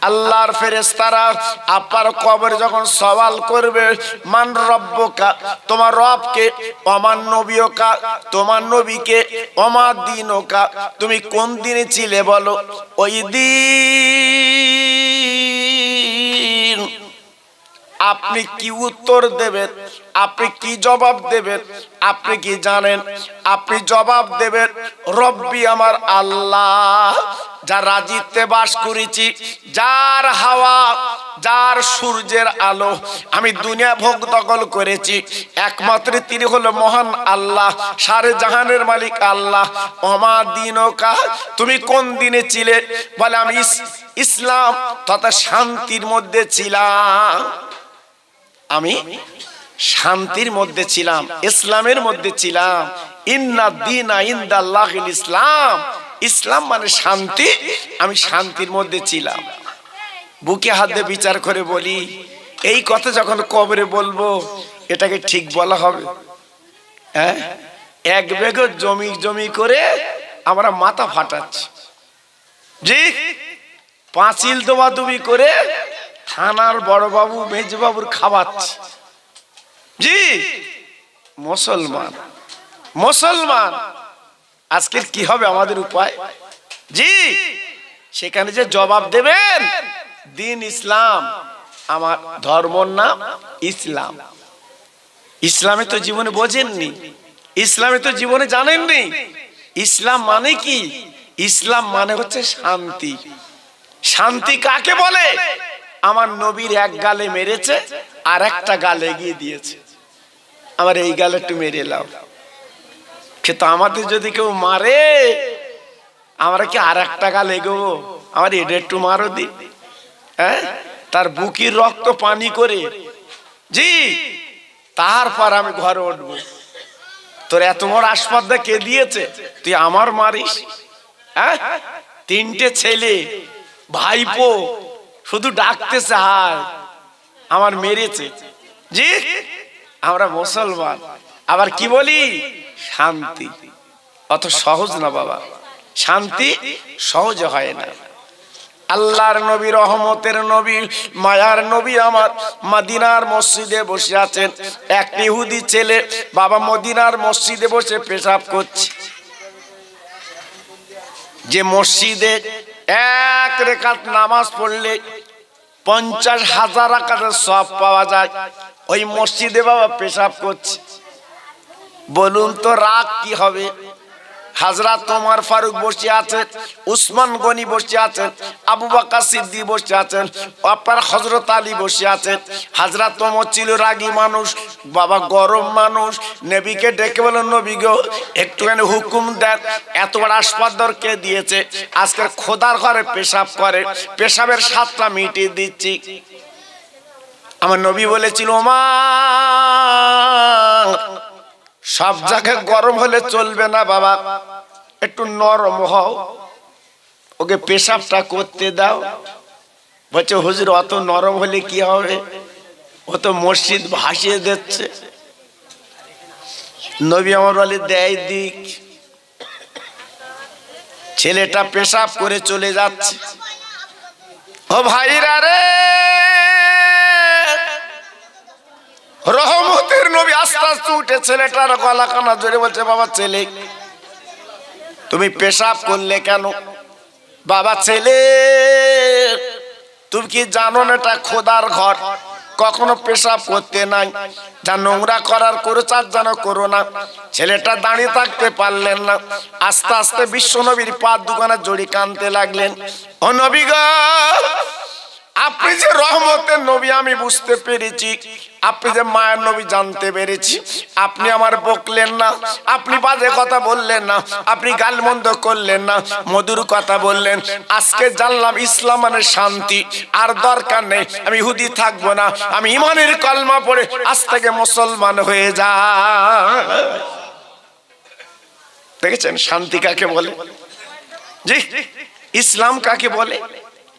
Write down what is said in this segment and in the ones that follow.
আল্লাহর ফেরেশতারা আপনার কবরে যখন সওয়াল করবে, মান রব্বুকা, তোমার রবকে, ওমান নবিয়কা, তোমার নবীকে, ওমা দীনুকা, তুমি কোন দিনে ছিলে বলো। ওই দিন আপনি কি উত্তর দেবেন? আপনি কি জবাব দেবেন? আপনি কি জানেন? আপনি জবাব দেবেন, রব্বি আমার আল্লাহ, যার রাজিত্বে বাস করেছি, যার হাওয়া, যার সূর্যের আলো আমি দুনিয়া ভোগ দখল করেছি, একমাত্র তিনি হলো মহান আল্লাহ, সারে জাহানের মালিক আল্লাহ। ওমা দীনুকা, তুমি কোন দিনে ছিলে? বলে আমি ইসলাম তথা শান্তির মধ্যে ছিলাম। আমি শান্তির মধ্যে ছিলাম, ইসলামের মধ্যে ছিলাম। ইন্না দীনা ইনদাল্লাহিল ইসলাম, ইসলাম মানে শান্তি, আমি শান্তির মধ্যে ছিলাম। বুকে হাত দিয়ে বিচার করে বলি, এই কথা যখন কবরে বলবো, এটাকে ঠিক বলা হবে? হ্যাঁ, এক বেঘর জমি জমি করে আমরা মাথা ফাটাচ্ছি, জি, পাঁচিল দোবাদুবি করে থানার বড়বাবু মেজবাবুর খাওয়াচ্ছে, জি। মুসলমান মুসলমান আজকের কি হবে আমাদের উপায়? জি, সেখানে যে জবাব দেবেন, দিন ইসলাম, আমার ধর্মর নাম ইসলাম। ইসলামে তো জীবনে বোঝেননি, ইসলামে তো জীবনে জানেননি। ইসলাম মানে কি? ইসলাম মানে হচ্ছে শান্তি। শান্তি কাকে বলে? আমার নবীর এক গালে মেরেছে, আর একটা গালে এগিয়ে দিয়েছে, আমার এই গালে একটু মেরে লাও। কিন্তু আমাদের যদি কেউ মারে, আমরা কি আর একটা গালে এগোবো? আমার এটা একটু মারো দি, হ্যাঁ, তার বুকের রক্ত পানি করে, জি, তারপর আমি ঘরে উঠবো। তোর এত বড় আসপাদ্দা কে দিয়েছে, তুই আমার মারিস? হ্যাঁ, তিনটে ছেলে, ভাইপো শুধু ডাকতেছে, হায় আমার মেরেছে, জি। আমরা মুসলমান, আবার কি বলি? শান্তি। অত সহজ না বাবা, শান্তি সহজ হয় না। আল্লাহর নবী, রহমতের নবী, মায়ার নবী আমার মদিনার মসজিদে বসে আছেন। এক ইহুদি ছেলে বাবা মদিনার মসজিদে বসে পেশাব করছে। যে মসজিদে এক রাকাত নামাজ পড়লে 50,000 রাকাতের সওয়াব পাওয়া যায়, ওই মসজিদে বাবা পেশাব করছে। বলুন তো রাগ কি হবে? হযরত ওমর ফারুক বসে আছেন, উসমান গনি বসে আছেন, আবু বকর সিদ্দিক বসে আছেন, আপনার হযরত আলী বসে আছেন। হযরত ওমর ছিল রাগী মানুষ, বাবা গরম মানুষ। নবীকে ডেকে বলেন, নবী গো একটুখানি হুকুম দেন, এত বড় আসপাদ্দর কে দিয়েছে? আজকের খোদার ঘরে পেশাব করে, পেশাবের স্বাদটা মিটিয়ে দিচ্ছি। আমার নবী বলেছিল, ওমর সব জায়গায় গরম হলে চলবে না বাবা, একটু নরম হও, ওকে পেশাবটা করতে দাও। বলছে, হুজুর অত নরম হলে কি হবে? ও তো মসজিদ ভাসিয়ে দিচ্ছে। নবী আমার বলে, দেয় দিক। ছেলেটা পেশাব করে চলে যাচ্ছে। ও ভাইরা রে, রহমতের নবী আস্তে আস্তে উঠে ছেলেটার গলা কানা জোরে বলছে, বাবা ছেলে তুমি পেশাব করলে কেন? বাবা ছেলে তুমি কি জানো না এটা খোদার ঘর, কখনো পেশাব করতে নাই, যা নোংরা করার করেছ আর যেন করো না। ছেলেটা দাঁড়িয়ে থাকতে পারলেন না, আস্তে আস্তে বিশ্ব নবীর পা দুখানা জড়ি কাঁদতে লাগলেন। ও নবী গো, আপনি যে রহমতের নবী আমি বুঝতে পেরেছি, আপনি যে মায়ের নবী জানতে পেরেছি। আপনি আমার বকলেন না, আপনি বাজে কথা বললেন না, আপনি গালমন্দ করলেন না, মধুর কথা বললেন। আজকে জানলাম ইসলাম মানে শান্তি। আর দরকার নেই, আমি ইহুদি থাকবো না, আমি ইমানের কলমা পড়ে আজ থেকে মুসলমান হয়ে যা। দেখেছেন শান্তি কাকে বলে? জি, ইসলাম কাকে বলে?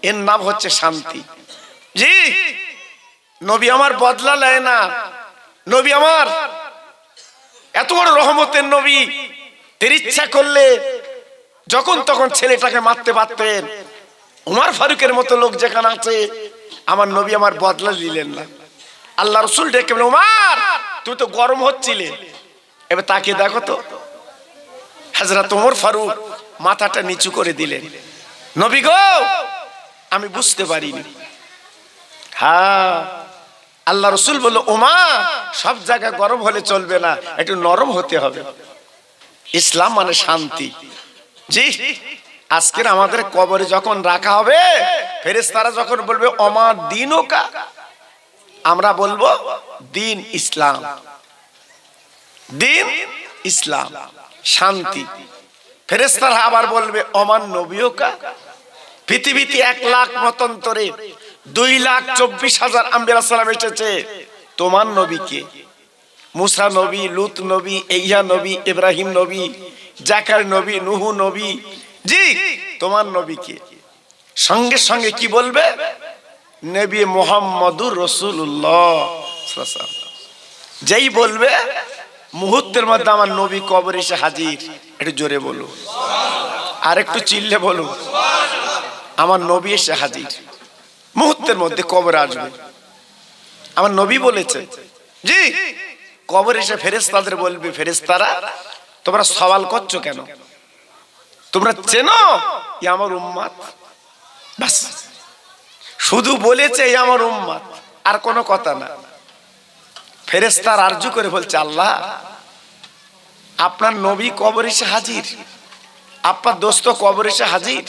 এর নাম হচ্ছে শান্তি। জি, নবী আমার বদলা নেয় না। নবী আমার এত বড় রহমতের নবী, তের ইচ্ছা করলে যখন তখন ছেলেটাকে মারতে পারতেন। উমর ফারুকের মতো লোক যেখানে আছে, আমার নবী আমার বদলা দিলেন না। আল্লাহ রসুল ডেকে বলে, উমর তুই তো গরম হচ্ছিলে, এবার তাকে দেখো তো। হযরত উমর ফারুক মাথাটা নিচু করে দিলেন, নবী গো আমি বুঝতে পারিনি। হ্যাঁ, আল্লাহ রসুল বলল, উমর সব জায়গায় গরম হলে চলবে না, একটু নরম হতে হবে। ইসলাম মানে শান্তি। জি, আজকের আমাদের কবরে যখন রাখা হবে, ফেরেশতারা যখন বলবে ওমা দীনুকা, আমরা বলবো দিন ইসলাম, দিন ইসলাম, শান্তি। ফেরেশতারা আবার বলবে ওমান নবিয়কা, পৃথিবীতে 1 লাখ মতান্তরে 2,24,000 আম্বিয়া সালাম এসেছে, তোমার নবীকে মুসা নবী, লুত নবী, ইয়া নবী, ইব্রাহিম নবী, জাকার নবী, নূহ নবী, জি তোমার নবীকে। সঙ্গে সঙ্গে কি বলবে? নবী মুহাম্মদুর রাসূলুল্লাহ। যেই বলবে মুহূর্তের মধ্যে আমার নবী কবরে এসে হাজির। একটু জোরে বলো, আর একটু চিল্লে বলো, আমার নবী এসে হাজির, মুহূর্তের মধ্যে কবরে আসবে। আমার নবী বলেছে, জি কবরে এসে ফেরেশতাদের বলবে, ফেরেশতারা তোমরা সওয়াল করছো কেন? তোমরা চেনো ই আমার উম্মত? বাস, শুধু বলেছে এই আমার উম্মত, আর কোনো কথা না। ফেরেশতার আরজু করে বলছে, আল্লাহ আপনার নবী কবরে এসে হাজির, আপনার দোস্ত কবরে এসে হাজির।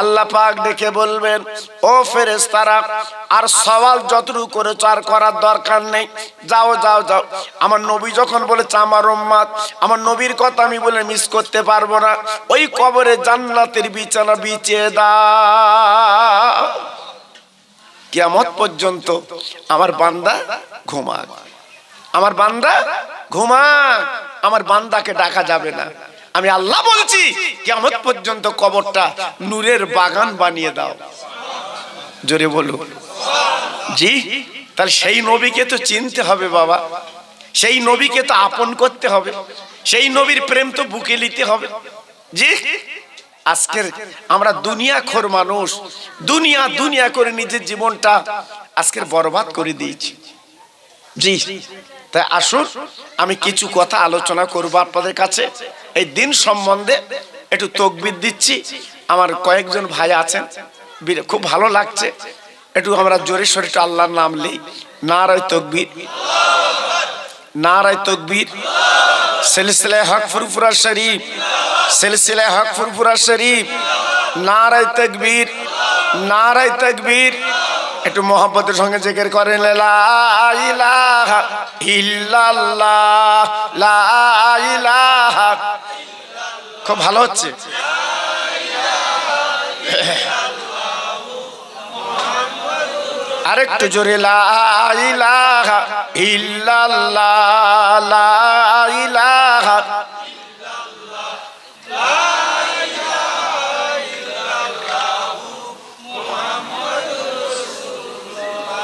আল্লাহ পাক দেখে বলবেন, ও ফেরেশতারা আর সওয়াল যতটুকু করেছো আর করার দরকার নেই, যাও যাও যাও। আমার নবী যখন বলেছে আমার উম্মত, আমার নবীর কথা আমি বলে মিস করতে পারবো না, ওই কবরে জান্নাতের বিছানা বিছিয়ে দাও, কিয়ামত পর্যন্ত আমার বান্দা ঘুমাক, আমার বান্দা ঘুমাক, আমার বান্দাকে ডাকা যাবে না। আমি আল্লাহ বলছি কিয়ামত পর্যন্ত কবরটা নূরের বাগান বানিয়ে দাও। জোরে বলো জি। তাহলে সেই নবীকে তো চিনতে হবে বাবা, সেই নবীকে তো আপন করতে হবে, সেই নবীর প্রেম তো বুকে নিতে হবে। জি, আজকের আমরা দুনিয়াখোর মানুষ, দুনিয়া দুনিয়া করে নিজের জীবনটা আজকের বরবাদ করে দিয়েছি। জি, তাই আসুন আমি কিছু কথা আলোচনা করব আপনাদের কাছে। এই দিন সম্বন্ধে একটু তাকবীর দিচ্ছি। আমার কয়েকজন ভাই আছেন, খুব ভালো লাগছে, একটু আমরা জোরে সোরে একটু আল্লাহর নাম নেই। নারায়ে তাকবীর, নারায়ে তাকবীর, সিলসিলায়ে হক ফুরফুরা শরীফ, সিলসিলায়ে হক ফুরফুরা শরীফ, নারায়ে তাকবীর, নারায়ে তাকবীর। একটু মোহাব্বতের সঙ্গে জিকির করেন, লা ইলাহা ইল্লাল্লাহ, লা ইলাহা। খুব ভালো হচ্ছে। আরেকটু জোরে, লা ইলাহা ইল্লাল্লাহ, লা ইলাহা।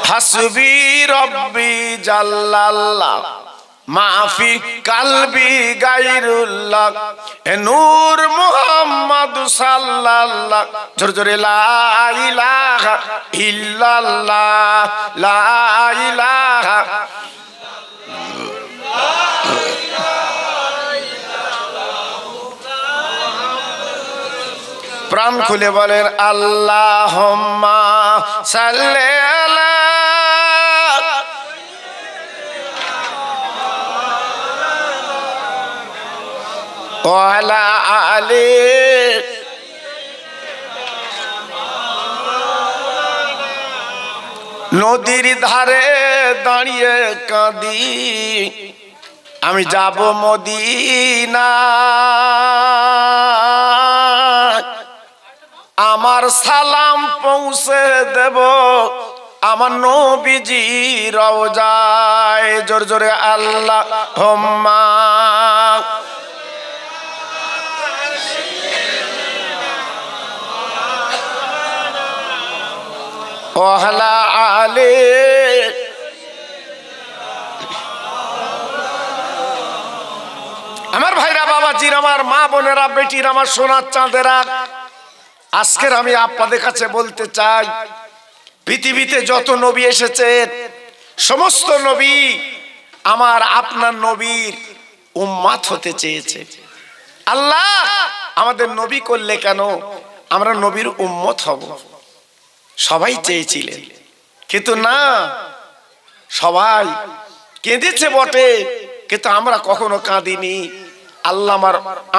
হাসবি রব্বি জাল্লাল্লাহ মাফি কালবি গায়রুল্লাহ, নূর মুহাম্মদ সাল্লাল্লাহ। জোরে জোরে, লা ইলাহা ইল্লাল্লাহ, লা ইলাহা। প্রাণ খুলে বলেন আল্লাহুম্মা সাল্লি আলা ওয়ালা আলি। নদীর ধারে দাঁড়িয়ে কাঁদি, আমি যাব মদিনা, আমার সালাম পৌঁছে দেব আমার নবীজি রওজায়। জোরে জোরে আল্লাহুম্মা। ওয়ালা আলি। আমার ভাইরা, বাবাজির, আমার মা বোনেরা, বেটির, আমার সোনার চাঁদেরা, আজকের আমি আপনাদের কাছে বলতে চাই, পৃথিবীতে যত নবী এসেছেন সমস্ত নবী আমার আপনার নবীর উম্মত হতে চেয়েছে। আল্লাহ আমাদের নবী করলে কেন আমরা নবীর উম্মত হব? সবাই চেয়েছিলেন, কিন্তু না, সবাই কেঁদেছে বটে, কিন্তু আমরা কখনো কাঁদিনি। আল্লাহ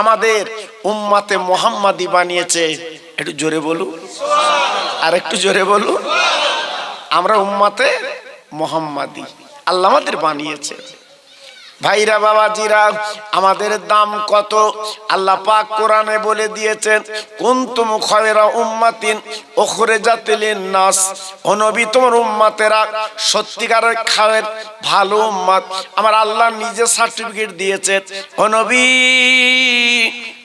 আমাদের উম্মতে মুহাম্মাদি বানিয়েছে। একটু জোরে বলুন, আর একটু জোরে বলুন। আমরা উম্মতে মুহাম্মাদি, আল্লাহ আমাদের বানিয়েছে। ভাইরা বাবাজিরা, আমাদের দাম কত আল্লাহ পাক কোরআনে বলে দিয়েছেন, কুনতুম খায়রা উম্মাতিন উখরিজাত লিন-নাস। ও নবী, তোমার উম্মতেরা সত্যিকারের খায়ের ভালো উম্মত। আমার আল্লাহ নিজে সার্টিফিকেট দিয়েছেন, ও নবী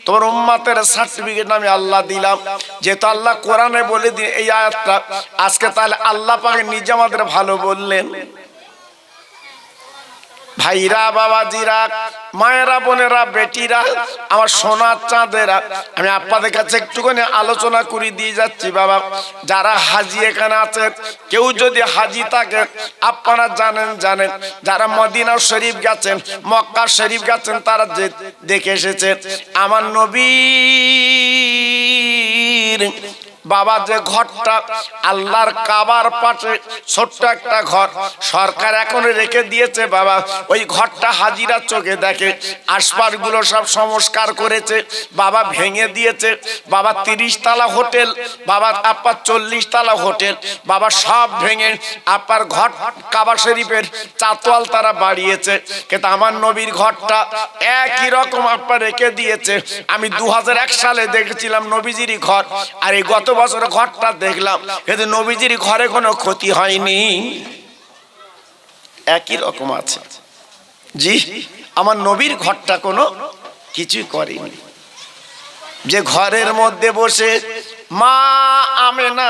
তোমার উম্মতের সার্টিফিকেট আমি আল্লাহ দিলাম। যেহেতু আল্লাহ কোরআনে বলে দিয়ে এই আয়াতটা, আজকে তাহলে আল্লাহ পাক নিজে আমাদের ভালো বললেন। ভাইরা বাবাজিরা, মায়েরা বোনেরা বেটিরা, আমার সোনার চাঁদেরা, আমি আপনাদের কাছে একটুখানি আলোচনা করে দিয়ে যাচ্ছি। বাবা, যারা হাজি এখানে আছেন, কেউ যদি হাজি থাকে আপনারা জানেন, যারা মদিনা শরীফ গেছেন, মক্কা শরীফ গেছেন, তারা যে দেখে এসেছেন আমার নবীর বাবা যে ঘরটা আল্লাহর কাবার পাশে ছোট্ট একটা ঘর সরকার এখন রেখে দিয়েছে। বাবা, ওই ঘরটা হাজিরা চোখে দেখে, আশপাশ গুলো সব সংস্কার করেছে, বাবা ভেঙে দিয়েছে। বাবা 30 তলা হোটেল, বাবা আপনার 40 তলা হোটেল, বাবা সব ভেঙে আপনার ঘর কাবা শরীফের চাতোয়াল তারা বাড়িয়েছে। কিন্তু আমার নবীর ঘরটা একই রকম আপনার রেখে দিয়েছে। আমি 2001 সালে দেখেছিলাম নবীজির ঘর, আর এই গত বছর ঘরটা দেখলাম, কিন্তু নবীজির ঘরে কোনো ক্ষতি হয়নি, একই রকম আছে। জি, আমার নবীর ঘরটা কোনো কিছুই করেনি। যে ঘরের মধ্যে বসে মা আমেনা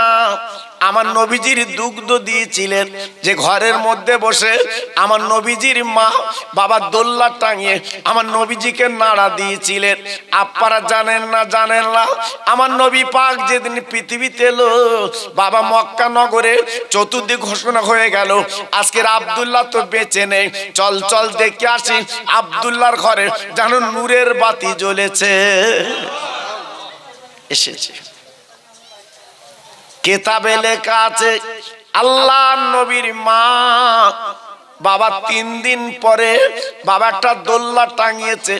আমার নবীজির দুগ্ধ দিয়েছিলেন, যে ঘরের মধ্যে বসে আমার নবীজির মা বাবা দোল্লা টাঙিয়ে আমার নবীজিকে নাড়া দিয়েছিলেন। আপনারা জানেন না, আমার নবী পাক যেদিন পৃথিবীতে এলো, বাবা মক্কা নগরে চতুর্দিক ঘোষণা হয়ে গেল, আজকের আব্দুল্লাহ তো বেঁচে নেই, চল দেখে আসি আব্দুল্লাহর ঘরে যেন নূরের বাতি জ্বলেছে। এসেছে, কেতাবে লেখা আছে আল্লাহ নবীর মা বাবা 3 দিন পরে বাবা একটা দোল্লা টাঙিয়েছে,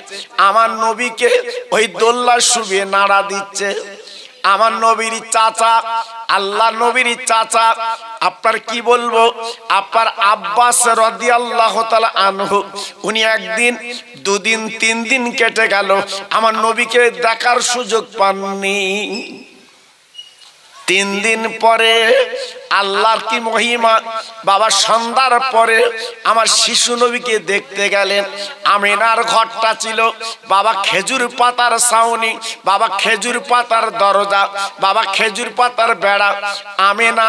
আমার নবীকে ওই দোল্লা শুবিয়ে নাড়া দিচ্ছে। আমার নবীর চাচা, আল্লাহ নবীর চাচা, আপনার কি বলবো, আপনার আব্বাস রাদিয়াল্লাহু তাআলা আনহু, উনি 1 দিন 2 দিন 3 দিন কেটে গেল, আমার নবীকে দেখার সুযোগ পাননি। 3 দিন পরে আল্লাহর কি মহিমা, বাবা সন্ধ্যার পরে আমার শিশু নবীকে দেখতে গেলেন। আমিনার ঘরটা ছিল বাবা খেজুর পাতার ছাউনি, বাবা খেজুর পাতার দরজা, বাবা খেজুর পাতার বেড়া। আমিনা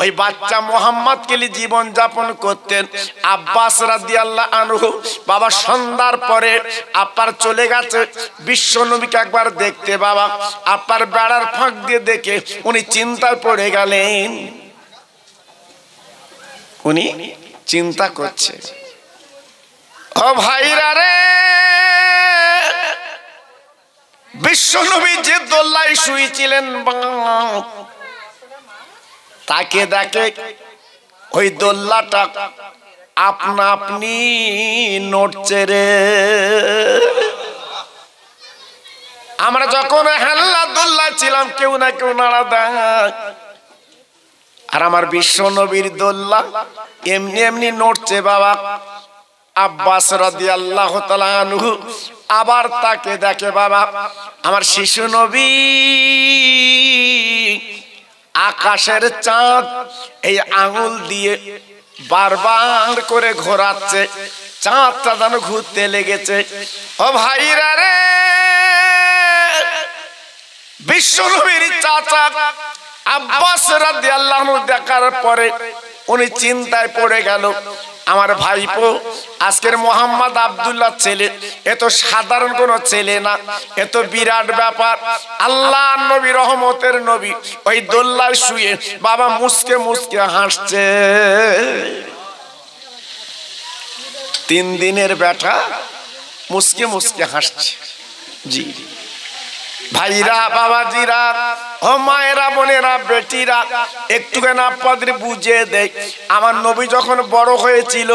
ওই বাচ্চা মোহাম্মদকে নিয়ে জীবন যাপন করতেন। আব্বাস রাদিয়াল্লাহু আনহু বাবা সন্ধ্যার পরে আপনার চলে গেছে বিশ্ব নবীকে একবার দেখতে। বাবা আপনার বেড়ার ফাঁক দিয়ে দেখে উনি চিন্তায় পড়ে গেলেন, উনি চিন্তা করছে, ও ভাইরা রে, বিশ্ব নবী যে দোল্লায় শুয়েছিলেন তাকে দেখে ওই দোল্লাটা আপনা আপনি নড়ছে রে। আমরা যখন হেল্লা দোল্লা ছিলাম কেউ না কেউ নাড়া দেয়, আর আমার বিশ্ব নবীর দোল্লা এমনি এমনি নড়ছে। বাবা আব্বাস রাদিয়াল্লাহু তাআলা আনহু আবার তাকে দেখে, বাবা আমার শিশু নবী আকাশের চাঁদ এই আঙুল দিয়ে বারবার করে ঘোরাচ্ছে, চাঁদটা যেন ঘুরতে লেগেছে। ও ভাইরা রে, বিশ্ব নবীর চাচা আব্বাস রাদিয়াল্লাহু আনহু দেখার পরে উনি চিন্তায় পড়ে গেল, আমার ভাইপো, আজকের মোহাম্মদ আব্দুল্লাহ ছেলে এ তো সাধারণ কোনো ছেলে না, এ তো বিরাট ব্যাপার। আল্লাহ নবী, রহমতের নবী, ওই দোল্লায় শুয়ে বাবা মুসকে মুসকে হাসছে। 3 দিনের বেটা মুসকে মুসকে হাসছে। জি ভাইরা, বাবাজিরা, ও মায়েরা, বোনেরা, বেটিরা, একটুখানি আপনাদের বুঝিয়ে দেয়। আমার নবী যখন বড় হয়েছিল,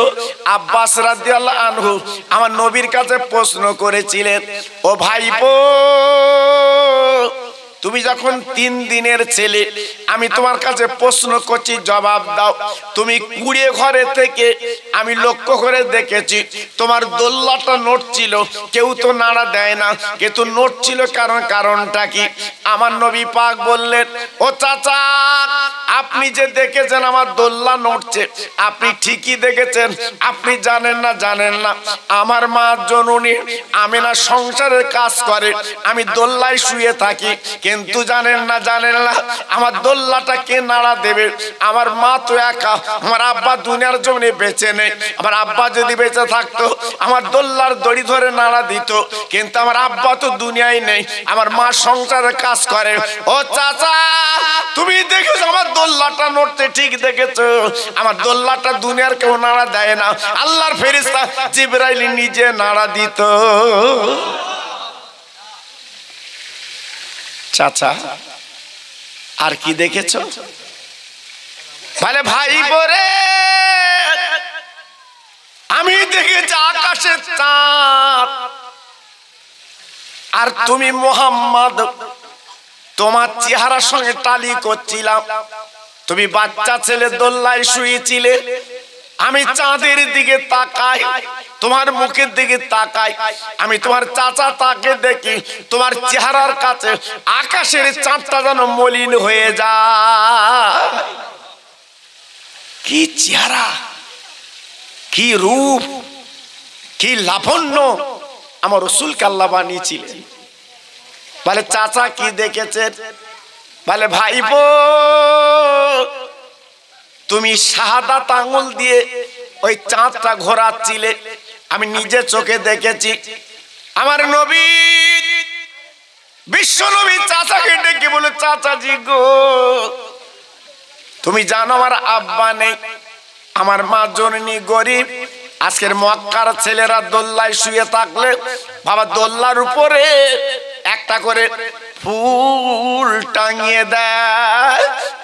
আব্বাস রাদিয়াল্লাহু আনহু আমার নবীর কাছে প্রশ্ন করেছিলেন, ও ভাইপো, তুমি যখন 3 দিনের ছেলে, আমি তোমার কাছে প্রশ্ন করছি, জবাব দাও। তুমি কুড়িয়ে ঘরে থেকে আমি লক্ষ্য করে দেখেছি তোমার দোল্লাটা নড়ছিল, কেউ তো নাড়া দেয় না, কিন্তু নড়ছিল, কারণটা কি? আমার নবী পাক বললেন, ও চাচা, আপনি যে দেখেছেন আমার দোল্লা নড়ছে, আপনি ঠিকই দেখেছেন। আপনি জানেন না আমার মা জননী আমিনা সংসারের কাজ করে, আমি দোল্লায় শুয়ে থাকি, কিন্তু জানেন না আমার দোল্লাটা কে নাড়া দেবে? আমার মা তো একা, আমার আব্বা দুনিয়ার জমিনে বেঁচে নেই। আমার আব্বা যদি বেঁচে থাকতো আমার দোল্লার দড়ি ধরে নাড়া দিত, কিন্তু আমার আব্বা তো দুনিয়ায় নেই, আমার মা সংসারের কাজ করে। ও চাচা, তুমি দেখেছো আমার দোল্লাটা নড়তে? ঠিক দেখেছো, আমার দোল্লাটা দুনিয়ার কেউ নাড়া দেয় না, আল্লাহর ফেরেশতা জিবরাইল নিজে নাড়া দিত। চাচা, আর কি দেখেছো? বলে, ভাই বরে, আমি দেখেছি আকাশের চাঁদ। আর তুমি মোহাম্মদ, তোমার চেহারার সঙ্গে টালি করছিলাম, তুমি বাচ্চা ছেলে দোল্লায় শুয়েছিলে, আমি চাঁদের দিকে তাকাই, তোমার মুখের দিকে তাকাই, আমি তোমার চাচা তাকে দেখি, তোমার চেহারার কাছে আকাশের চাঁদটা যেন মলিন হয়ে যায়। কি চেহারা, কি রূপ, কি লাবণ্য আমার রাসূলকে আল্লাহ বানিয়েছিলেন। বলে, চাচা কি দেখেছেন? বলে, ভাইপো, তুমি শাহাদাত আঙ্গুল দিয়ে ওই চাঁদটা ঘোরাচ্ছিলে, আমি নিজে চোখে দেখেছি। আমার নবী, বিশ্ব নবী চাচাকে ডেকে বলে, চাচাজি গো, তুমি জানো আমার আব্বা নেই, আমার মা জননী গরিব। আজকের মক্কার ছেলেরা দোল্লায় শুয়ে থাকলে বাবা দোল্লার উপরে একটা করে ফুল টাঙিয়ে দেয়।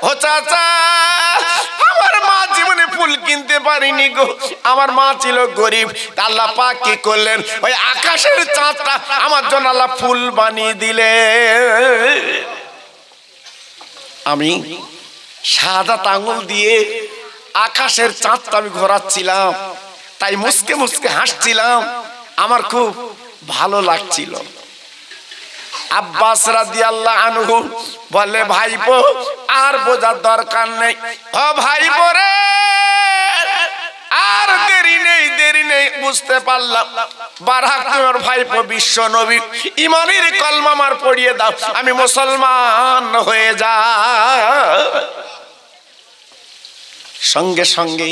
ও চাচা, আমার মা জীবনে ফুল কিনতে পারিনি গো, আমার মা ছিল গরিব। আল্লাহ পাক কি করলেন? ওই আকাশের চাঁদটা আমার জন্য আল্লাহ ফুল বানিয়ে দিলেন। আমি শাহাদাত আঙ্গুল দিয়ে আকাশের চাঁদটা আমি ঘোরাচ্ছিলাম, তাই মুসকে মুসকে হাসছিলাম, আমার খুব ভালো লাগছিল। আব্বাস রাদিয়াল্লাহু আনহু বলে, ভাইপো, আর বোঝার দরকার নেই। ও ভাইপো রে, আর দেরি নেই, বুঝতে পারলাম। বারহাক তোমার ভাইপো বিশ্ব নবী, ইমানের কলমা আমার পড়িয়ে দাও, আমি মুসলমান হয়ে যাই। সঙ্গে সঙ্গে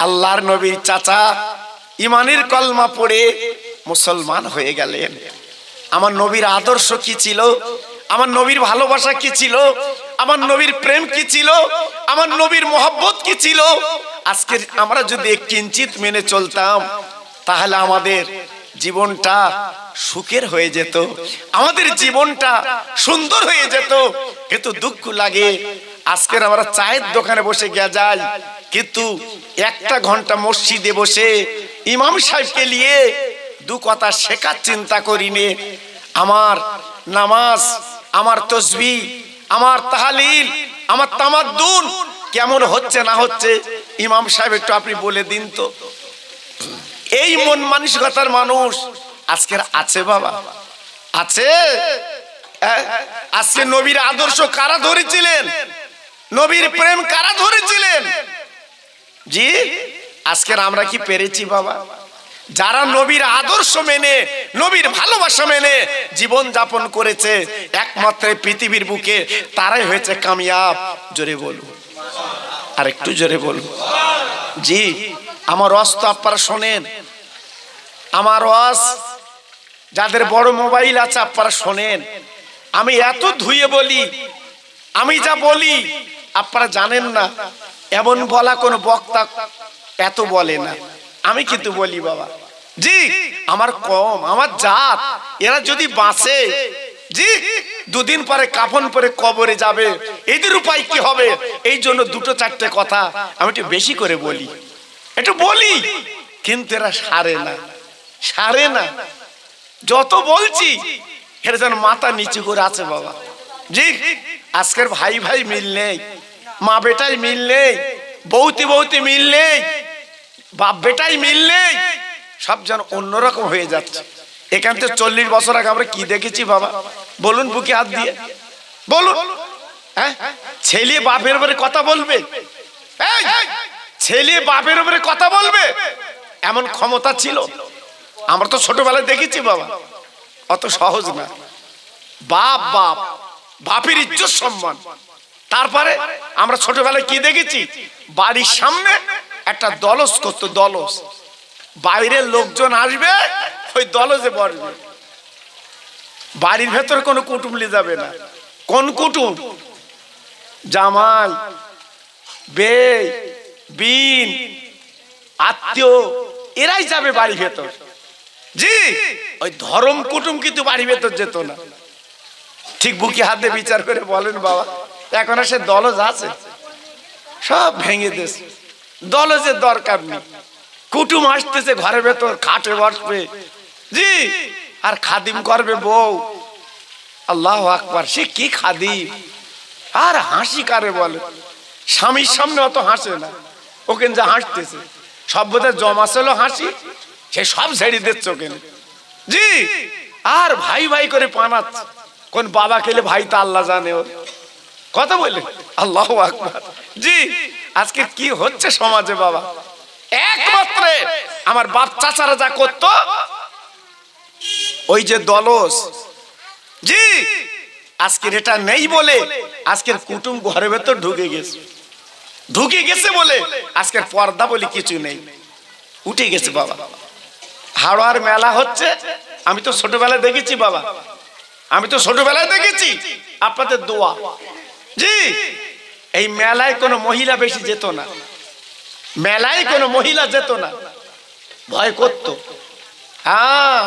আল্লাহর নবীর চাচা ইমানের কলমা পড়ে মুসলমান হয়ে গেলেন। আমার নবীর আদর্শ কি ছিল, আমার নবীর ভালোবাসা কি ছিল, আমার নবীর প্রেম কি ছিল, আমার নবীর মোহাব্বত কি ছিল, আজকে আমরা যদি কিঞ্চিত মেনে চলতাম তাহলে আমাদের জীবনটা সুখের হয়ে যেত, আমাদের জীবনটা সুন্দর হয়ে যেত। কিন্তু দুঃখ লাগে, আজকের আমরা চায়ের দোকানে বসে গিয়ে যাই, কিন্তু 1 ঘন্টা মসজিদে বসে ইমাম সাহেবকে নিয়ে 2 কথা শেখার চিন্তা করিনি। আমার নামাজ, আমার তসবিহ, আমার তাহলিল, আমার তামাদ্দুন কেমন হচ্ছে না হচ্ছে, ইমাম সাহেব একটু আপনি বলে দিন তো। এই মন মানসিকতার মানুষ আজকের আছে বাবা, আছে। আজকে নবীর আদর্শ কারা ধরেছিলেন, নবীর প্রেম কারা ধরেছিলেন? জি, আজকের আমরা কি পেরেছি বাবা? যারা নবীর আদর্শ মেনে, নবীর ভালোবাসা মেনে জীবন যাপন করেছে একমাত্র পৃথিবীর বুকে, তারাই হয়েছে কামিয়াব। জোরে বলুন, আর একটু জোরে বলুন। জি, আমার রস তো আপনারা শোনেন, আমার রস যাদের বড় মোবাইল আছে আপনারা শোনেন। আমি এত ধুয়ে বলি, আমি যা বলি আপনারা জানেন না। এমন বলা কোন বক্তা এত বলে না, আমি কিন্তু বলি বাবা। জি, আমার কম, আমার জাত, এরা যদি বাঁচে, জি দুদিন পরে কাফন পরে কবরে যাবে, এদের উপায় কি হবে? এই জন্য দুটো চারটে কথা আমি একটু বেশি করে বলি, একটু বলি, কিন্তু এরা সারে না, সারে না। যত বলছি এরা যেন মাথা নিচু করে আছে বাবা। জি, আজকের ভাই ভাই মিল নেই, মা বেটাই মিল নেই, বৌতি বৌতি মিল নেই, বাপ বেটাই মিল নেই, সব যেন অন্যরকম হয়ে যাচ্ছে। এখান থেকে 40 বছর আগে আমরা কি দেখেছি বাবা? বলুন বুকে হাত দিয়ে বলুন। হ্যাঁ, ছেলে বাপের উপরে কথা বলবে, ছেলে বাপের উপরে কথা বলবে, এমন ক্ষমতা ছিল? আমরা তো ছোটবেলায় দেখেছি বাবা, অত সহজ না। বাপ বাপ, বাপের ইজ্জত সম্মান। তারপরে আমরা ছোটবেলায় কি দেখেছি? বাড়ির সামনে একটা দলস করতো, দলস, বাইরের লোকজন আসবে ওই দলসে বসবে, বাড়ির ভেতরে কোনো কুটুম নিয়ে যাবে না। কোন কুটুম? জামাই, বেই, বিন, আত্মীয়, এরাই যাবে বাড়ির ভেতর। জি, ওই ধরম কুটুম কিন্তু বাড়ির ভেতর যেত না। ঠিক বুকে হাতে বিচার করে বলেন বাবা, এখন আর সে দলজ আছে? সব ভেঙে দিয়েছে, দলজের দরকার নেই। কুটুম আসতেছে ঘরের ভেতর, খাটে বসবে, জি, আর খাদিম করবে বউ। আল্লাহু আকবার, সে কি খাদিম! আর হাসি কারে বলে? স্বামীর সামনে অত হাসে না, ওকে যা হাসতেছে সব বোধহয় জমা ছিল হাসি, সে সব ছেড়ে দিচ্ছে ওকে। জি, আর ভাই ভাই করে পানাচ্ছে। কোন বাবা খেলে ভাই তা আল্লাহ জানে, ওর কথা বলে। আল্লাহু আকবার। জি, আজকে কি হচ্ছে সমাজে বাবা? একমাত্র আমার বাপ চাচারা যা করতো, ওই যে দলস, জি, আজকের এটা নেই বলে আজকের কুটুম ঘরের ভেতর ঢুকে গেছে, ঢুকে গেছে বলে আজকের পর্দা বলে কিছু নেই, উঠে গেছে বাবা। হাওড়ার মেলা হচ্ছে, আমি তো ছোটবেলায় দেখেছি বাবা, আমি তো ছোটবেলায় দেখেছি, আপনাদের দোয়া। জি, এই মেলায় কোনো মহিলা বেশি যেত না, মেলায় কোনো মহিলা যেত না, ভয় করতো। হ্যাঁ,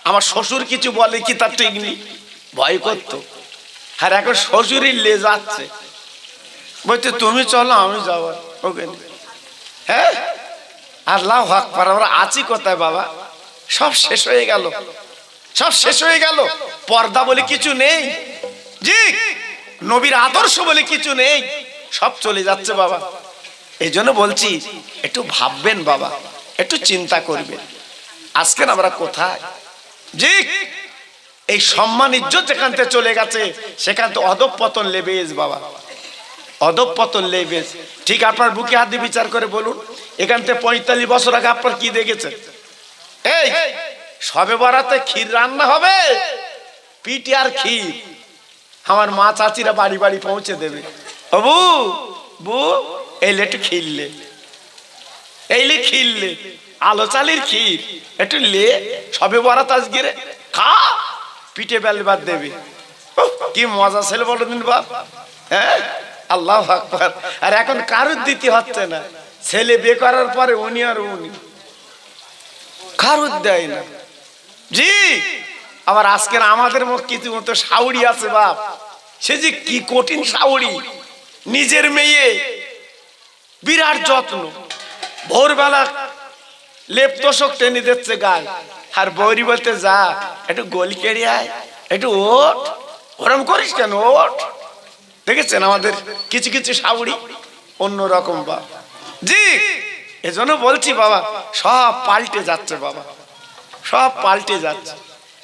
আমার শ্বশুর কিছু বলে কি তার ঠিক নেই, ভয় করতো। আর এখন শ্বশুরই লে যাচ্ছে, বলছে তুমি চলো আমি যাবো ওকে। হ্যাঁ, আল্লাহু আকবার। আমরা আছি কোথায় বাবা? সব শেষ হয়ে গেল, সব শেষ হয়ে গেল। পর্দা বলে কিছু নেই, জি, নবীর আদর্শ বলে কিছু নেই, সব চলে যাচ্ছে বাবা। এই জন্য বলছি একটু ভাববেন বাবা, একটু চিন্তা করবেন, আজকে আমরা কোথায়? জি, এই সম্মান ইজ্জত যেখান থেকে চলে গেছে সেখান থেকে অধঃপতন লেবেজ বাবা, অধঃপতন লেবেজ। ঠিক আপনার বুকে হাত দিয়ে বিচার করে বলুন, এখান থেকে 45 বছর আগে আপনার কি দেখেছেন? এই সবে বরাতে ক্ষীর রান্না হবে, পিঠে আর ক্ষীর, আমার মা চাচিরা বাড়ি বাড়ি পৌঁছে দেবে। বু বু এইলে একটু খিললে, এইলে খিললে, আলো চালির ক্ষীর একটু লে, সবে বরাত আজকে খা, পিঠে বেলবার দেবে। কি মজা ছিল বলো দিন বাপ। হ্যাঁ, আল্লাহু আকবার। আর এখন কারুর দিতে হচ্ছে না, ছেলে বিয়ে করার পরে উনি আর উনি, কারুর দেয় না। জি, আবার আজকের আমাদের কিছু মতো শাউরি আছে বাপ, সে যে কি কঠিন শাউরি, নিজের মেয়ে বিরাট যত্ন, ভোরবেলা লেপ তোষক টেনে দিচ্ছে গায়ে, আর বৌরি বলতে যা একটু গলি কেড়ে আয়, একটু ওঠ, ওরম করিস কেন, ওঠ। দেখেছেন আমাদের কিছু কিছু শাউরি অন্যরকম বাপ। জি, এজন্য বলছি বাবা, সব পাল্টে যাচ্ছে বাবা, সব পাল্টে যাচ্ছে।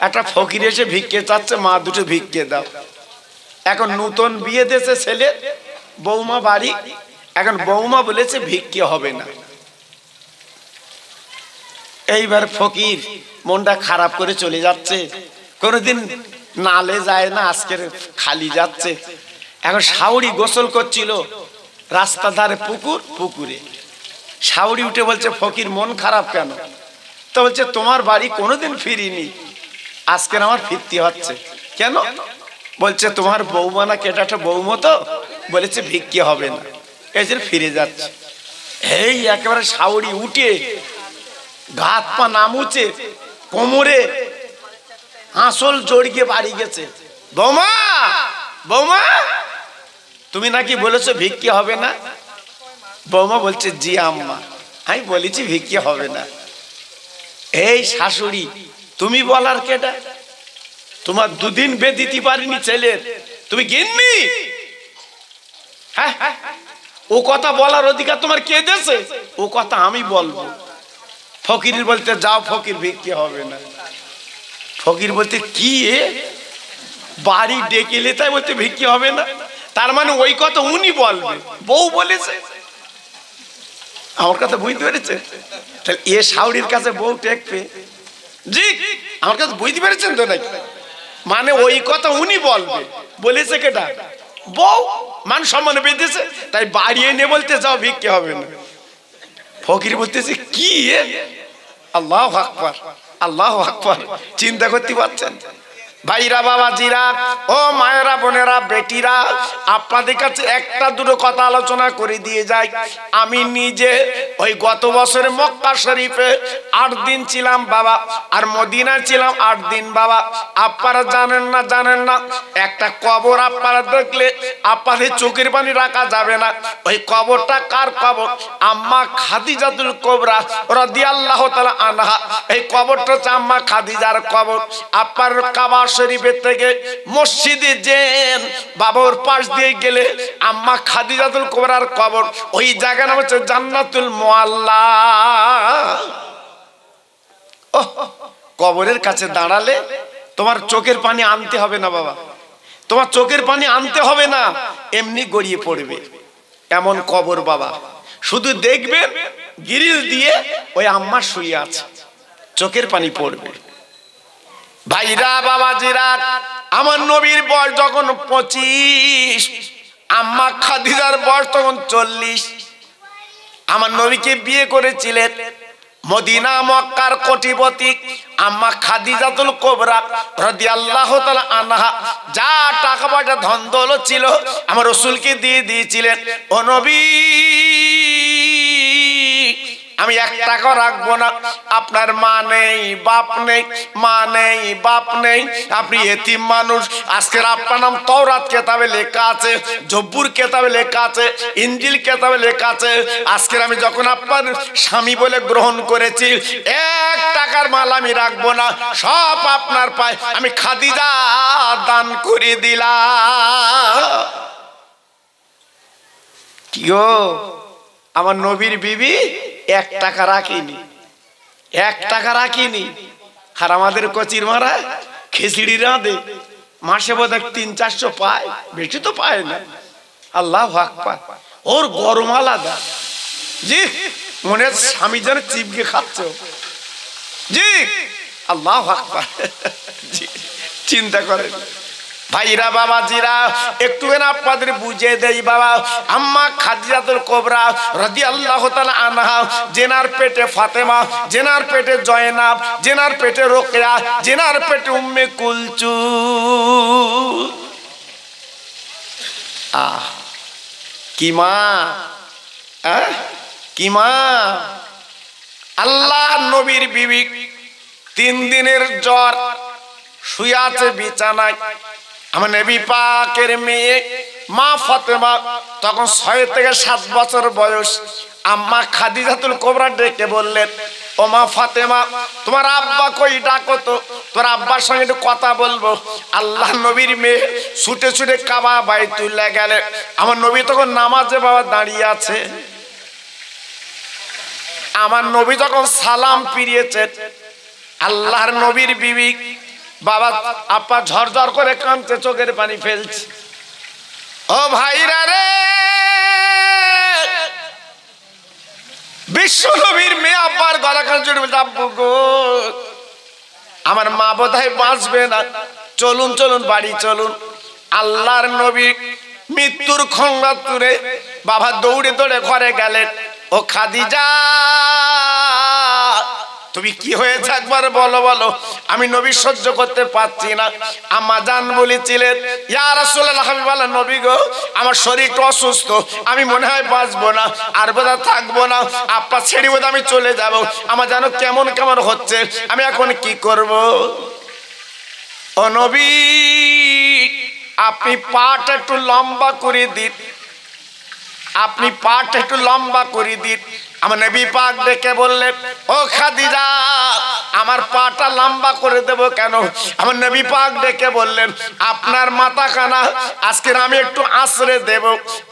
একটা ফকির এসে ভিক্ষে চাচ্ছে, মা দুটো ভিক্ষে দাও। এখন নতুন বিয়ে দিয়েছে ছেলে, বৌমা বাড়ি, এখন বৌমা বলেছে ভিক্ষে হবে না। এইবার ফকির মনটা খারাপ করে চলে যাচ্ছে, কোনোদিন নালে যায় না, আজকের খালি যাচ্ছে। এখন শাউরি গোসল করছিল, রাস্তা ধারে পুকুর, পুকুরে শাউরি উঠে বলছে, ফকির মন খারাপ কেন? তো বলছে, তোমার বাড়ি কোনোদিন ফিরিনি, আজকের আমার ফিরতে হচ্ছে। কেন? বলছে, তোমার বৌমা না কেটা একটা বৌমা তো বলেছে ভিক্ষে হবে না, এই জন্য ফিরে যাচ্ছে। এই একেবারে শাউরি উঠে গাত পা নামুচে, কোমরে হাঁসল জড়িয়ে বাড়ি গেছে। বৌমা, বৌমা, তুমি নাকি বলেছো ভিক্ষে হবে না? বৌমা বলছে, জি আম্মা, আমি বলেছি ভিক্ষে হবে না। এই শাশুড়ি, তুমি বলার কেটা? তোমার দুদিন বেদিতে পারিনি ছেলের, তুমি গিন্নি? হ্যাঁ, ও কথা বলার অধিকার তোমার কে দিয়েছে? ও কথা আমি বলবো। ফকির বলতে, যাও ফকির, ভিক্ষে হবে না। ফকির বলতে, কি বাড়ি ডেকেলে তাই বলতে ভিক্ষে হবে না? তার মানে ওই কথা উনি বলবে, বউ বলেছে। আমার কথা বুঝতে পেরেছে? তাহলে এ শাউরির কাছে বউ টেকবে? জি, আমার কাছে বুঝতে পেরেছেন তো নাকি? মানে ওই কথা উনি বলবে, বলেছে কেটা? বউ। মান সম্মানে বেঁধেছে, তাই বাড়ি এনে বলতে, যাও ভিক্ষে হবে না। ফকির বলতেছে, কি আল্লাহু আকবার, আল্লাহু আকবার। চিন্তা করতে পারছেন? ভাইরা, বাবাজিরা, ও মায়েরা, বোনেরা, বেটিরা, আপনাদের কাছে একটা দুটো কথা আলোচনা করে দিয়ে যাই। আমি নিজে ওই গত বছরে মক্কা শরীফে 8 দিন ছিলাম বাবা, আর মদিনায় ছিলাম 8 দিন বাবা। আপনারা জানেন না, জানেন না, একটা কবর আপনারা দেখলে আপনাদের চোখের পানি রাখা যাবে না। ওই কবরটা কার কবর? আম্মা খাদিজাতুল কুবরা রাদিয়াল্লাহু তাআলা আনহা। এই কবরটা হচ্ছে আম্মা খাদিজার কবর। আপনার কাবা শরীফের থেকে মসজিদে যেন বাবার পাশ দিয়ে গেলে আম্মা খাদিজাতুল কুবরার কবর, ওই জায়গার নাম হচ্ছে জান্নাতুল মুআল্লা। কবরের কাছে দাঁড়ালে তোমার চোখের পানি আনতে হবে না বাবা, তোমার চোখের পানি আনতে হবে না, এমনি গড়িয়ে পড়বে। এমন কবর বাবা, শুধু দেখবেন গ্রিল দিয়ে ওই আম্মা শুয়ে আছে, চোখের পানি পড়বে। ভাইরা, বাবাজিরা, আমার নবীর বয়স যখন 25, আম্মা খাদিজার বয়স তখন 40। আমার নবীকে বিয়ে করেছিলেন মদিনা মক্কার কোটিপতি আম্মা খাদিজাতুল কুবরা রাদিয়াল্লাহু তাআলা আনহা। যা টাকা পয়সা ধন দৌলত ছিল আমার রাসূলকে দিয়ে দিয়েছিলেন। ও নবী, আমি 1 টাকা রাখবো না। আপনার মা নেই, বাপ নেই, মা নেই, বাপ নেই, আপনি এতিম মানুষ। আজকের আপনার নাম তাওরাত কিতাবে লেখা আছে, জব্বুর কিতাবে লেখা আছে, ইনজিল কিতাবে লেখা আছে। আজকের আমি যখন আপনার স্বামী বলে গ্রহণ করেছি, 1 টাকার মাল আমি রাখবো না, সব আপনার পায়ে আমি খাদিজা দান করে দিলাম। কি গো, আমার নবীর বিবি 1 টাকা রাখিনি, 1 টাকা রাখিনি। আর আমাদের কচির মারা খিচড়ি রাঁধে, মাসে বোধহয় 300-400 পায়, বেশি তো পায় না। আল্লাহু আকবার, ওর গরম আলাদা। জি, মনে হচ্ছে স্বামী যেন চিপকে খাচ্ছে। জি, আল্লাহু আকবার। জি, চিন্তা করেন। ভাইরা, বাবাজিরা, একটুখানি আপনাদের বুঝিয়ে দেই বাবা। আম্মা খাদিজাতুল কুবরা রাদিয়াল্লাহু তাআলা আনহা, জেনার পেটে ফাতেমা, জেনার পেটে জয়নাব, জেনার পেটে রোকেয়া, জেনার পেটে উম্মে কুলসুম। কি মা, কি মা! আল্লাহ নবীর বিবি 3 দিনের জ্বর, শুয়ে আছে বিছানায়। আমার নবী পাকের মেয়ে মা ফাতেমা তখন 6 থেকে 7 বছর বয়স। আম্মা খাদিজাতুল কুবরা ডেকে বললেন, ও মা ফাতেমা, তোমার আব্বা কই, ডাকো তো, তোর আব্বার সঙ্গে একটু কথা বলবো। আল্লাহ নবীর মেয়ে ছুটে ছুটে কাবা বাইতুল্লাহ গেলেন। আমার নবী তখন নামাজে বাবা দাঁড়িয়ে আছে। আমার নবী যখন সালাম ফিরিয়েছেন, আল্লাহর নবীর বিবি বাবা আপা ঝরঝর করে কাঁদছে, চোখের পানি ফেলছে। ও ভাইরা রে, বিশ্ব নবীর মেয়ে আব্বার গলা কাঁদছে, আব্বু গো, আমার মা বোধহয় বাঁচবে না, চলুন চলুন বাড়ি চলুন। আল্লাহর নবী মৃত্যুর খঙ্গা তুলে বাবা দৌড়ে দৌড়ে ঘরে গেলেন। ও খাদিজা তুমি কি হয়েছে একবার বলো বলো, আমি নবী সহ্য করতে পারছি না। আম্মা জান বলেছিলেন ইয়া রাসূলুল্লাহ, হাবিবাল্লাহ নবী গো, আমার শরীরটা অসুস্থ, আমি মনে হয় বাঁচবো না, আর বোধহয় থাকবো না, আপা ছেড়ে বোধহয় আমি চলে যাব, আমার যেন কেমন কেমন হচ্ছে, আমি এখন কি করব? ও নবী আপনি পাটা একটু লম্বা করে দিন, আপনি পাটা একটু লম্বা করে দিন। আমার নবী পাক ডেকে বললেন ও খাদিজা আমার পাটা লম্বা করে দেব কেন? আমার নবী পাক ডেকে বললেন আপনার মাথাখানা আজকে আমি একটু আশ্রয় দেব,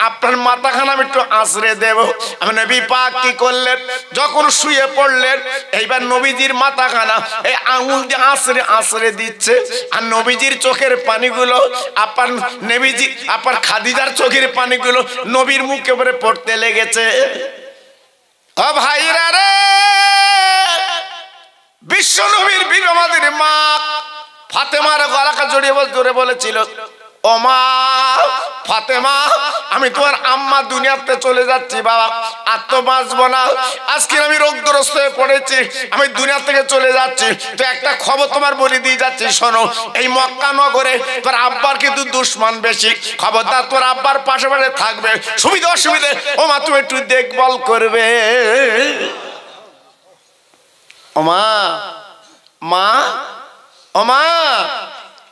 আপনার মাথাখানা আমি একটু আশ্রয় দেব। আমার নবী পাক কি করলেন, যখন শুয়ে পড়লেন এইবার নবীজির মাথাখানা এই আঙুল দিয়ে আশ্রয় দিচ্ছে, আর নবীজির চোখের পানিগুলো আপনার নবীজি আপনার খাদিজার চোখের পানিগুলো নবীর মুখে উপরে পড়তে লেগেছে। ও ভাইরা রে, বিশ্ব নবীর বিবি আমাদের মা ফাতেমার গলাকে জড়িয়ে জোরে বলেছিল ও মা ফাতেমা, আমি তোমার আম্মা দুনিয়াতে চলে যাচ্ছি বাবা, আর তো বাঁচবো না, আজকে আমি রোগগ্রস্ত হয়ে পড়েছি, আমি দুনিয়া থেকে চলে যাচ্ছি। তো একটা খবর তোমার বলে দিয়ে যাচ্ছি, শোনো, এই মক্কা নগরে তোর আব্বার কিন্তু দুশ্মন বেশি, খবরদার তোর আব্বার পাশে পাশে থাকবে, সুবিধা অসুবিধে ও মা তুমি একটু দেখভাল করবে। ও মা, মা ও মা,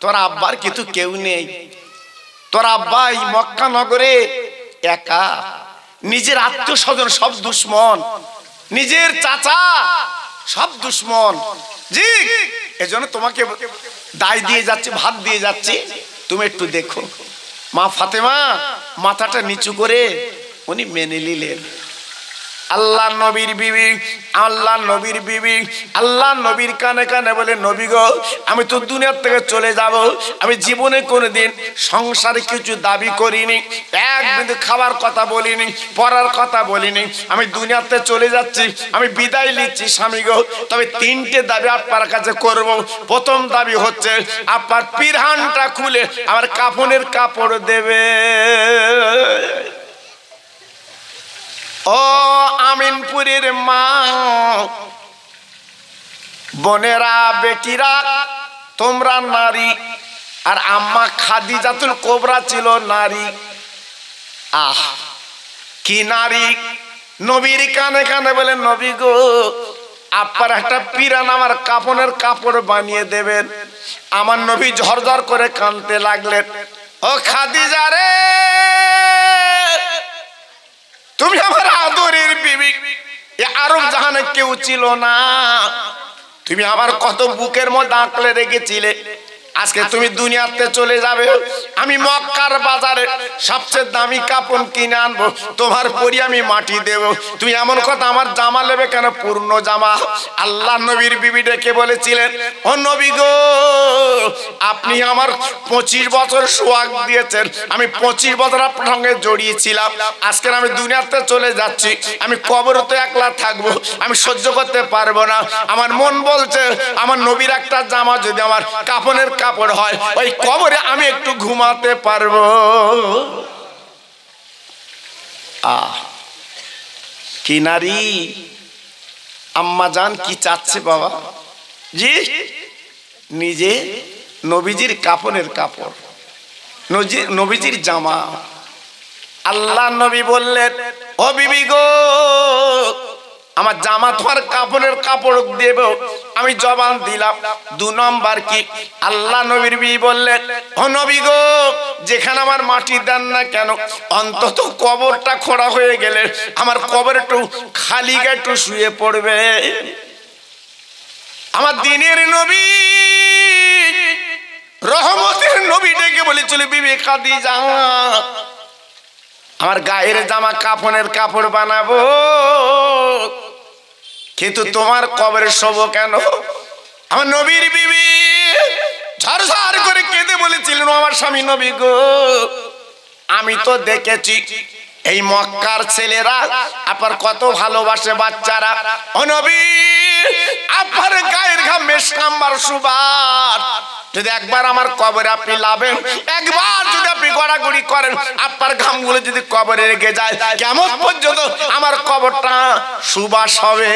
তোর আব্বার কিন্তু কেউ নেই, তোর আব্বা এই মক্কা নগরে একা, নিজের আত্মীয় স্বজন সব দুশ্মন, নিজের চাচা সব দুশ্মন, জি এজন্য তোমাকে দায় দিয়ে যাচ্ছে, ভাত দিয়ে যাচ্ছে, তুমি একটু দেখো। মা ফাতেমা মাথাটা নিচু করে উনি মেনে নিলেন। আল্লাহ নবীর বিবি, আল্লাহ নবীর বিবি আল্লাহ নবীর কানে কানে বলে নবী গো, আমি তো দুনিয়া থেকে চলে যাব, আমি জীবনে কোনোদিন সংসারে কিছু দাবি করিনি, এক বিন্দু খাবার কথা বলিনি, পড়ার কথা বলিনি, আমি দুনিয়াতে চলে যাচ্ছি, আমি বিদায় নিচ্ছি স্বামী গো, তবে তিনটে দাবি আপনার কাছে করব। প্রথম দাবি হচ্ছে আপনার পিরহানটা খুলে আমার কাফনের কাপড় দেবে। ও আমিনপুরের মা বোনেরা বেটিরা তোমরা নারী, আর আম্মা খাদিজাতুল কোবরা ছিল নারী। আহ কি নারী! নবীর কানে কানে বলে নবী গো, আপনার একটা পিরান আমার কাফনের কাপড় বানিয়ে দেবেন। আমার নবী ঝরঝর করে কাঁদতে লাগলেন। ও খাদিজা রে, তুমি আমার আদরের বিবি, আরব জাহানে কেউ ছিল না, তুমি আমার কত বুকের মধ্যে আঁকলে রেখেছিলে, আজকে তুমি দুনিয়াতে চলে যাবে, আমি মক্কার বাজারে সবচেয়ে দামি কাপড় কিনে আনবো, তোমার পরি আমি মাটি দেব, তুমি এমন কথা আমার জামা নেবে কেন? পূর্ণ জামা। আল্লাহ নবীর বিবি ডেকে বলেছিলেন ও নবী গো, আপনি আমার 25 বছর সোহাগ দিয়েছেন, আমি 25 বছর আপনার সঙ্গে জড়িয়েছিলাম, আজকে আমি দুনিয়াতে চলে যাচ্ছি, আমি কবরে তো একলা থাকবো, আমি সহ্য করতে পারবো না, আমার মন বলছে আমার নবীর একটা জামা যদি আমার কাফনের কাপড় হয়, ওই কবরে আমি একটু ঘুমাতে পারবো। আহ কি নারী! আম্মা জান কি চাচ্ছে বাবা? জি নিজে নবীজির কাফনের কাপড়, নবীজির জামা। আল্লাহ নবী বললেন ও বিবি গো, আমার জামা তোমার কাপড়ের কাপড় দেব, আমি জবান দিলাম। 2 নম্বর কি? আল্লাহ নবীর বিবি বললেন ও নবী গো, যেখানে আমার মাটি দেন না কেন, অন্তত কবরটা খোঁড়া হয়ে গেলে আমার কবর একটু খালি গায়ে একটু শুয়ে পড়বে। আমার দিনের নবী রহমতের নবী ডেকে বলেছিল বিবি খাদিজা, আমার গায়ের জামা কাফনের কাপড় বানাবো, কিন্তু তোমার কবরে শোব কেন? আমার নবীর বিবি ঝরঝর করে কেঁদে বলেছিলেন আমার স্বামী নবী গো, আমি তো দেখেছি এই মক্কার ছেলেরা আপনার কত ভালোবাসে বাচ্চারা, ও নবী আপনার গায়ের ঘাম মেশকাম্বার সুবাস যদি একবার আমার কবরে আপনি লাভেন, একবার যদি আপনি গড়াগড়ি করেন, আপনার ঘামগুলো যদি কবরে রেখে যায়, কেমন পর্যন্ত আমার কবরটা সুবাস হবে।